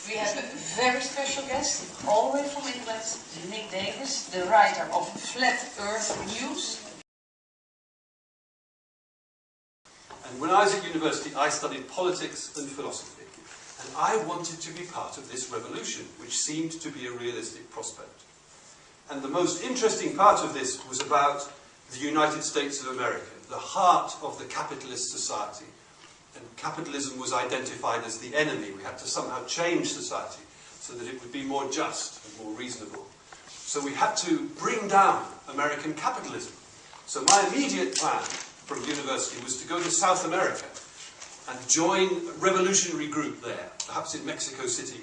We have a very special guest, all the way from England, Davies, the writer of Flat Earth News. And when I was at university, I studied politics and philosophy. And I wanted to be part of this revolution, which seemed to be a realistic prospect. And the most interesting part of this was about the United States of America, the heart of the capitalist society. And capitalism was identified as the enemy. We had to somehow change society so that it would be more just and more reasonable. So we had to bring down American capitalism. So my immediate plan from university was to go to South America and join a revolutionary group there, perhaps in Mexico City,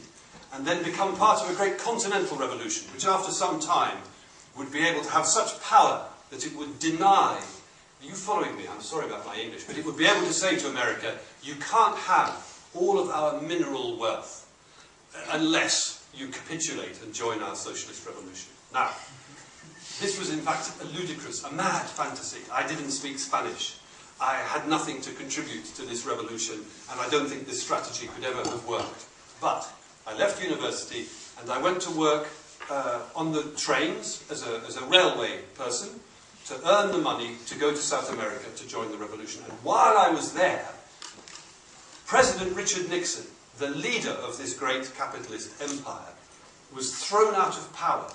and then become part of a great continental revolution, which after some time would be able to have such power that it would deny. Are you following me? I'm sorry about my English, but it would be able to say to America, you can't have all of our mineral wealth unless you capitulate and join our socialist revolution. Now, this was in fact a ludicrous, a mad fantasy. I didn't speak Spanish. I had nothing to contribute to this revolution, and I don't think this strategy could ever have worked. But I left university and I went to work on the trains as a railway person, to earn the money to go to South America to join the revolution. And while I was there, President Richard Nixon, the leader of this great capitalist empire, was thrown out of power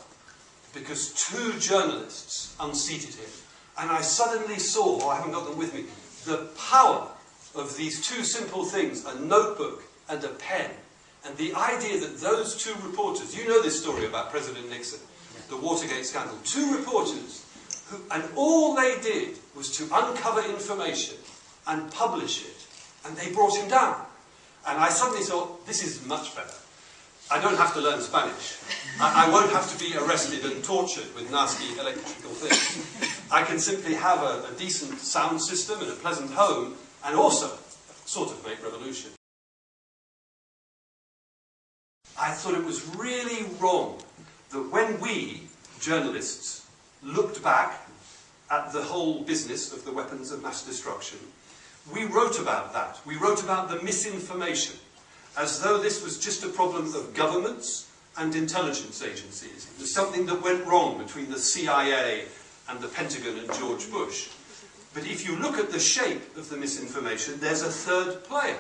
because two journalists unseated him. And I suddenly saw, oh, I haven't got them with me, the power of these two simple things, a notebook and a pen. And the idea that those two reporters, you know this story about President Nixon, the Watergate scandal, two reporters, and all they did was to uncover information and publish it, and they brought him down. And I suddenly thought, this is much better. I don't have to learn Spanish. I won't have to be arrested and tortured with nasty electrical things. I can simply have a decent sound system and a pleasant home, and also sort of make revolution. I thought it was really wrong that when we, journalists, looked back at the whole business of the weapons of mass destruction, we wrote about that. We wrote about the misinformation, as though this was just a problem of governments and intelligence agencies. It was something that went wrong between the CIA and the Pentagon and George Bush. But if you look at the shape of the misinformation, there's a third player,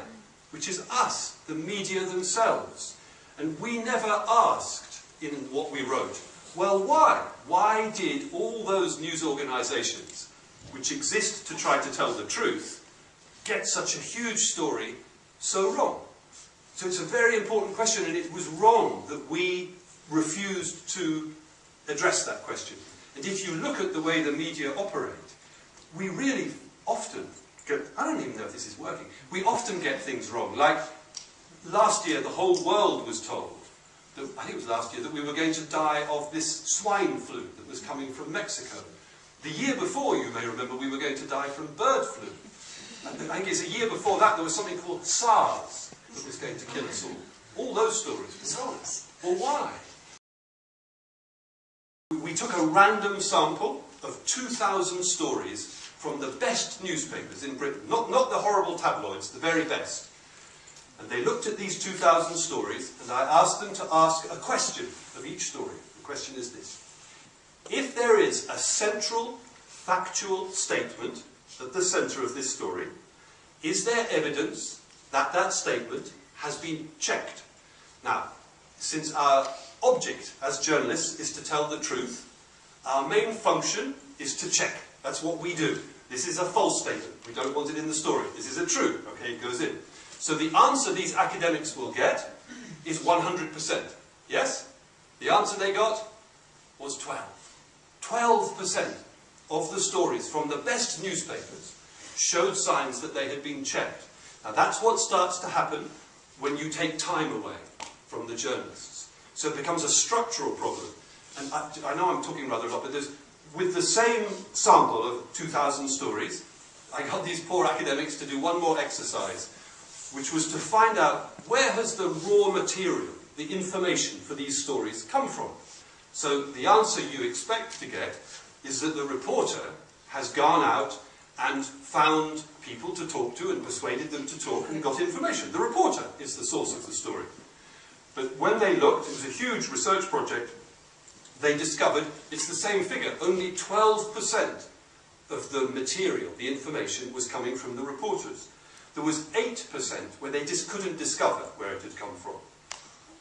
which is us, the media themselves. And we never asked in what we wrote, well, why? Why did all those news organisations, which exist to try to tell the truth, get such a huge story so wrong? So it's a very important question, and it was wrong that we refused to address that question. And if you look at the way the media operate, we really often get, I don't even know if this is working, we often get things wrong. Like last year, the whole world was told, I think it was last year, that we were going to die of this swine flu that was coming from Mexico. The year before, you may remember, we were going to die from bird flu. And I think it's a year before that, there was something called SARS that was going to kill us all. All those stories. SARS. Well, why? We took a random sample of 2,000 stories from the best newspapers in Britain. Not the horrible tabloids, the very best. And they looked at these 2,000 stories, and I asked them to ask a question of each story. The question is this. If there is a central, factual statement at the centre of this story, is there evidence that that statement has been checked? Now, since our object as journalists is to tell the truth, our main function is to check. That's what we do. This is a false statement. We don't want it in the story. This is a true. Okay, it goes in. So the answer these academics will get is 100%. Yes? The answer they got was 12. 12% of the stories from the best newspapers showed signs that they had been checked. Now that's what starts to happen when you take time away from the journalists. So it becomes a structural problem. And I know I'm talking rather a lot, but with the same sample of 2,000 stories, I got these poor academics to do one more exercise, which was to find out where has the raw material, the information for these stories come from. So the answer you expect to get is that the reporter has gone out and found people to talk to and persuaded them to talk and got information. The reporter is the source of the story. But when they looked, it was a huge research project, they discovered it's the same figure. Only 12% of the material, the information, was coming from the reporters. There was 8% where they just couldn't discover where it had come from.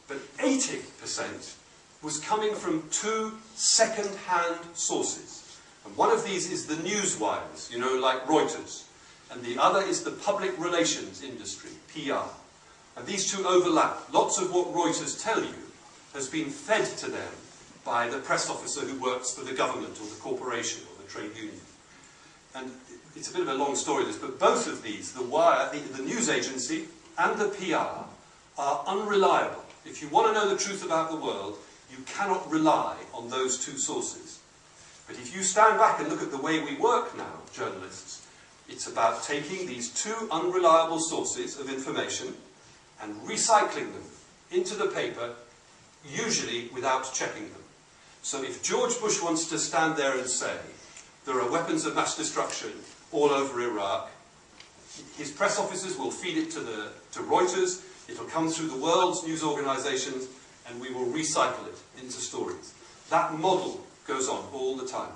But 80% was coming from 2 second-hand sources. And one of these is the news wires, you know, like Reuters. And the other is the public relations industry, PR. And these two overlap. Lots of what Reuters tell you has been fed to them by the press officer who works for the government or the corporation or the trade union. And it's a bit of a long story, this, but both of these, the wire, the news agency and the PR, are unreliable. If you want to know the truth about the world, you cannot rely on those two sources. But if you stand back and look at the way we work now, journalists, it's about taking these two unreliable sources of information and recycling them into the paper, usually without checking them. So if George Bush wants to stand there and say, there are weapons of mass destruction all over Iraq, his press officers will feed it to Reuters, it will come through the world's news organisations, and we will recycle it into stories. That model goes on all the time.